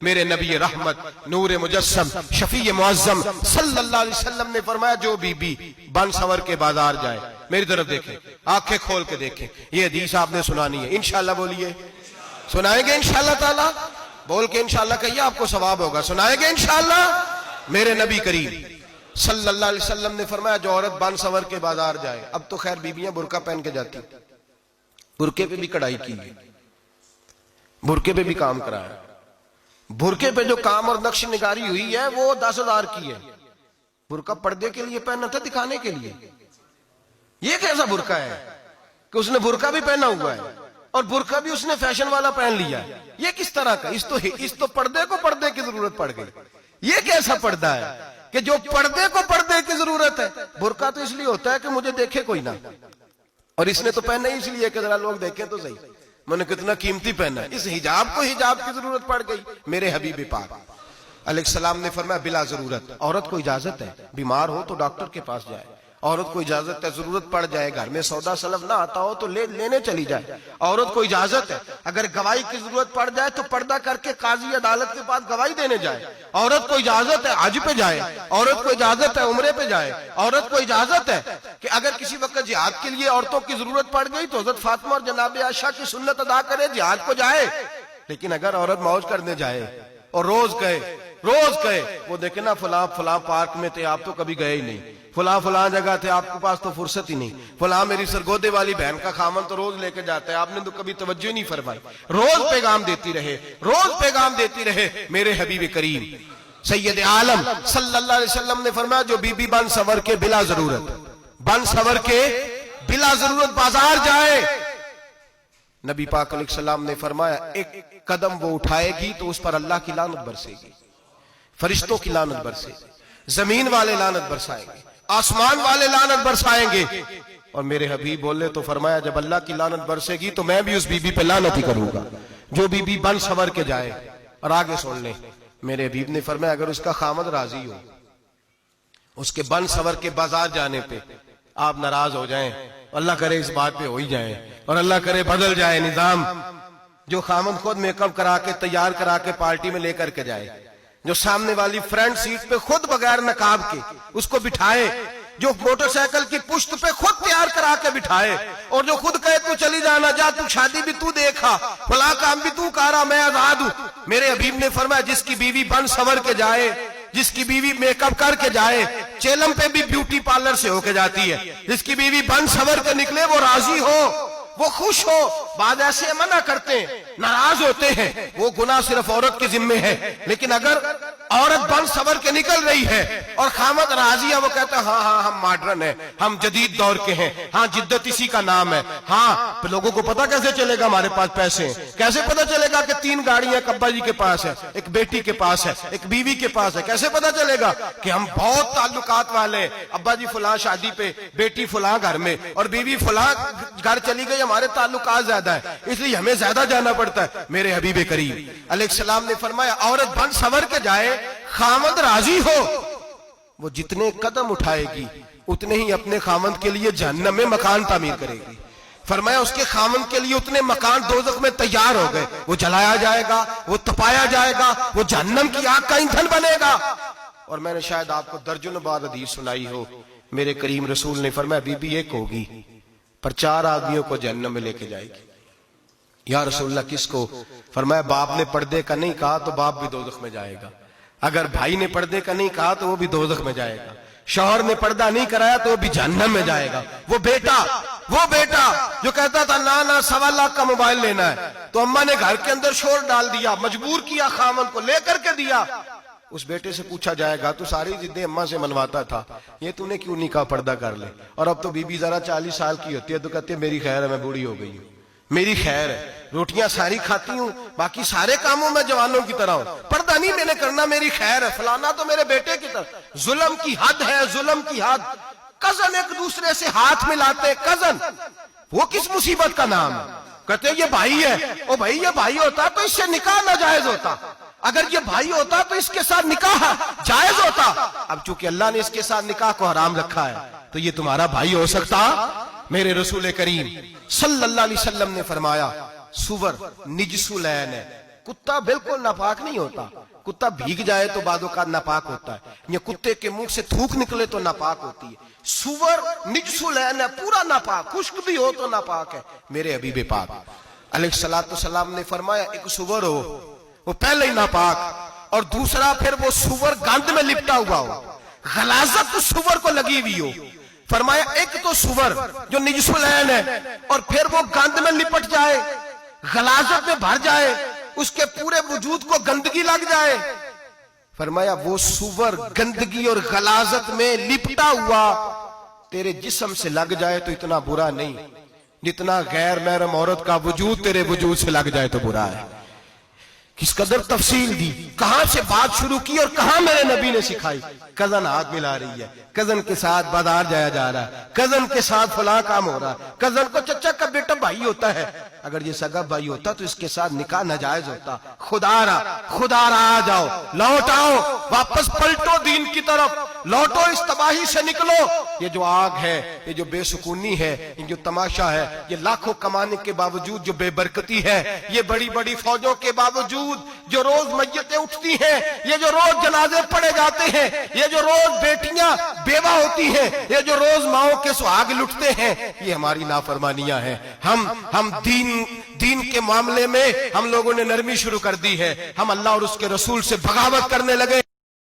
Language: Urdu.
میرے نبی رحمت نور مجسم شفیع معظم صلی اللہ علیہ وسلم نے فرمایا جو بی بی بن سور کے بازار جائے، میری طرف دیکھیں، آنکھیں کھول کے دیکھیں، یہ حدیث آپ نے سنانی ہے، انشاءاللہ بولیے، سنائیں گے انشاءاللہ تعالی، بول کے انشاءاللہ کہیے آپ کو ثواب ہوگا، سنائیں گے انشاءاللہ۔ میرے نبی کریم صلی اللہ علیہ وسلم نے فرمایا جو عورت بن سور کے بازار جائے، اب تو خیر بیویاں برقع پہن کے جاتی، برقعے پہ بھی کڑھائی کی ہے، برقعے پہ بھی کام کرا ہے، برقعے پہ جو کام اور نقش نگاری ہوئی ہے وہ 10,000 کی ہے۔ برقع پردے کے لیے پہنا تھا، دکھانے کے لیے، یہ کیسا برقع ہے کہ اس نے برقع بھی پہنا ہوا ہے اور برقع بھی اس نے فیشن والا پہن لیا ہے، یہ کس طرح کا؟ اس تو پردے کو پردے کی ضرورت پڑ گئی، یہ کیسا پردہ ہے کہ جو پردے کو پردے کی ضرورت ہے؟ برقع تو اس لیے ہوتا ہے کہ مجھے دیکھے کوئی نہ، اور اس نے تو پہنا ہی اس لیے کہ ذرا لوگ دیکھیں تو صحیح میں نے کتنا قیمتی پہنا ہے، اس حجاب کو حجاب کی ضرورت پڑ گئی۔ میرے حبیب پاک علیہ السلام نے فرمایا بلا ضرورت، عورت کو اجازت ہے بیمار ہو تو ڈاکٹر کے پاس جائے، عورت کو اجازت ہے ضرورت پڑ جائے گھر میں سودا سلف نہ آتا ہو تو لینے چلی جائے، عورت کو اجازت ہے اگر گواہی کی ضرورت پڑ جائے تو پردہ کر کے قاضی عدالت کے پاس گواہی دینے جائے، عورت کو اجازت ہے حج پہ جائے، عورت کو اجازت ہے عمرے پہ جائے، عورت کو اجازت ہے کہ اگر کسی وقت جہاد کے لیے عورتوں کی ضرورت پڑ گئی تو حضرت فاطمہ اور جناب عائشہ کی سنت ادا کرے جہاد کو جائے۔ لیکن اگر عورت موج کرنے جائے اور روز کہے وہ دیکھیں نا فلاں پارک میں تھے آپ تو کبھی گئے ہی نہیں، فلاں جگہ تھے آپ کے پاس تو فرصت ہی نہیں، فلاں میری سرگودے والی بہن کا خامن تو روز لے کے جاتا ہے آپ نے تو کبھی توجہ نہیں فرمائی، روز پیغام دیتی رہے۔ میرے حبیب کریم سید عالم صلی اللہ علیہ وسلم نے فرمایا جو بی بی بن سور کے بلا ضرورت بازار جائے، نبی پاک علیہ السلام نے فرمایا ایک قدم وہ اٹھائے گی تو اس پر اللہ کی لعنت برسے گی، فرشتوں کی لعنت برسے گی، زمین والے لعنت برسائیں گے، آسمان والے لعنت برسائیں گے۔ اور میرے حبیب بولے تو فرمایا جب اللہ کی لعنت برسے گی تو میں بھی اس بی بی پہ لعنت ہی کروں گا جو بی بی بن سور کے جائے۔ اور آگے سن لیں، میرے حبیب نے فرمایا اگر اس کا خامد راضی ہو اس کے بن سور کے بازار جانے پہ، آپ ناراض ہو جائیں، اللہ کرے اس بات پہ ہو ہی جائیں اور اللہ کرے بدل جائے نظام، جو خامد خود میک اپ کرا کے تیار کرا کے پارٹی میں لے کر کے جائے، جو سامنے والی فرنٹ سیٹ پہ خود بغیر نقاب کے اس کو بٹھائے، جو موٹر سائیکل کی پشت پہ خود تیار کرا کے بٹھائے اور جو خود کہے تو چلی جانا جا، تو شادی بھی تو دیکھا، فلاں کام بھی تو کرا، میں آزاد ہوں۔ میرے حبیب نے فرمایا جس کی بیوی بن سور کے جائے، جس کی بیوی میک اپ کر کے جائے، چیلم پہ بھی بیوٹی پارلر سے ہو کے جاتی ہے، جس کی بیوی بن سور کے نکلے وہ راضی ہو، وہ خوش ہو۔ بعض ایسے منع کرتے ہیں، ناراض ہوتے ہیں، وہ گناہ صرف عورت کے ذمے ہے، لیکن اگر عورت بن سور کے نکل رہی ہے اور خامد راضی ہے، وہ کہتا ہے ہاں ہم ماڈرن ہیں، ہم جدید دور کے ہیں، ہاں جدت اسی کا نام ہے، ہاں لوگوں کو پتہ کیسے چلے گا ہمارے پاس پیسے ہیں، کیسے پتہ چلے گا کہ 3 گاڑیاں ایک ابا جی کے پاس ہے، ایک بیٹی کے پاس ہے، ایک بیوی کے پاس ہے، کیسے پتہ چلے گا کہ ہم بہت تعلقات والے ہیں، ابا جی فلاں شادی پہ، بیٹی فلاں گھر میں اور بیوی فلاں گھر چلی گئی، ہمارے تعلقات زیادہ ہے اس لیے ہمیں زیادہ جانا پڑتا ہے۔ میرے حبیب کریم علیہ السلام نے فرمایا عورت بن سور کے جائے، خامد راضی ہو، وہ جتنے قدم اٹھائے گی اتنے ہی اپنے خامد کے لیے جہنم میں مکان تعمیر کرے گی۔ فرمایا اس کے خامد کے لیے اتنے مکان دوزخ میں تیار ہو گئے، وہ جلایا جائے گا، وہ تپایا جائے گا، وہ جہنم کی آگ کا ایندھن بنے گا۔ اور میں نے شاید آپ کو درجنوں بعد حدیث سنائی ہو، میرے کریم رسول نے فرمایا بی بی ایک ہوگی پر 4 آدمیوں کو جہنم میں لے کے جائے گی۔ یا رسول اللہ کس کو؟ فرمایا باپ نے پردے کا نہیں کہا تو باپ بھی دوزخ میں جائے گا، اگر بھائی نے پردے کا نہیں کہا تو وہ بھی دوزخ میں جائے گا، شوہر نے پردہ نہیں کرایا تو وہ بھی جہنم میں جائے گا، وہ بیٹا جو کہتا تھا نا 1.25 لاکھ کا موبائل لینا ہے تو اماں نے گھر کے اندر شور ڈال دیا، مجبور کیا خامن کو لے کر کے دیا، اس بیٹے سے پوچھا جائے گا تو ساری ضدیں اماں سے منواتا تھا، یہ تو نے کیوں نہیں کہا پردہ کر لے؟ اور اب تو بی بی ذرا 40 سال کی ہوتی ہے تو کہتے ہیں میری خیر ہے میں بوڑھی ہو گئی ہوں، میری خیر ہے، روٹیاں ساری کھاتی ہوں باقی سارے کاموں میں جوانوں کی طرح ہوں، پردہ نہیں میں نے کرنا، میری خیر ہے، فلانا تو میرے بیٹے کی طرح۔ ظلم کی حد ہے، ظلم کی حد۔ کزن ایک دوسرے سے ہاتھ ملاتے، کزن وہ کس مصیبت کا نام ہے؟ کہتے ہیں یہ بھائی ہے، او بھائی یہ بھائی ہوتا تو اس سے نکاح ناجائز ہوتا، اگر یہ بھائی ہوتا تو اس کے ساتھ نکاح جائز ہوتا، اب چونکہ اللہ نے اس کے ساتھ نکاح کو حرام رکھا ہے تو یہ تمہارا بھائی ہو سکتا؟ میرے رسول کریم صلی اللہ علیہ وسلم نے فرمایا سور نجس العین ہے، کتا بالکل ناپاک نہیں ہوتا. کتا بھیگ جائے تو بعد اوقات ناپاک ہوتا ہے, یہ کتے کے منہ سے تھوک نکلے تو ناپاک ہوتی ہے. سور نجس العین ہے, پورا ناپاک, خشک بھی ہو تو ناپاک ہے. میرے حبیب پاک علیہ الصلوۃ والسلام نے فرمایا ایک سور ہو وہ پہلے ہی ناپاک, اور دوسرا پھر وہ سور گند میں لپٹا ہوا ہو, غلاظت اس سور کو لگی ہوئی ہو. فرمایا ایک تو سور جو نجس العین ہے اور پھر وہ گند میں لپٹ جائے, غلاظت میں بھر جائے, اس کے پورے وجود کو گندگی لگ جائے. فرمایا وہ سور گندگی اور غلاظت میں لپٹا ہوا تیرے جسم سے لگ جائے تو اتنا برا نہیں جتنا غیر محرم عورت کا وجود تیرے وجود سے لگ جائے تو برا ہے. کس قدر تفصیل دی, کہاں سے بات شروع کی اور کہاں میرے نبی نے سکھائی. کزن ہاتھ ملا رہی ہے, کزن کے ساتھ بازار جایا جا رہا ہے, کزن کے ساتھ فلاں کام ہو رہا ہے, کزن کو چچا کا بیٹا بھائی ہوتا ہے. اگر یہ سگا بھائی ہوتا تو اس کے ساتھ نکاح ناجائز ہوتا. خدا را آ جاؤ, لوٹ آؤ, واپس پلٹو دین کی طرف, لوٹو اس تباہی سے نکلو. یہ جو آگ ہے, یہ جو بے سکونی ہے, یہ جو تماشا ہے, یہ لاکھوں کمانے کے باوجود جو بے برکتی ہے, یہ بڑی بڑی فوجوں کے باوجود جو روز میتیں اٹھتی ہیں, یہ جو روز جنازے پڑے جاتے ہیں, یہ جو روز بیٹیاں بیوہ ہوتی ہیں, یہ جو روز ماؤں کے سہاگ لٹتے ہیں, یہ ہماری نافرمانیاں ہیں. ہم دین کے معاملے میں ہم لوگوں نے نرمی شروع کر دی ہے. ہم اللہ اور اس کے رسول سے بغاوت کرنے لگے.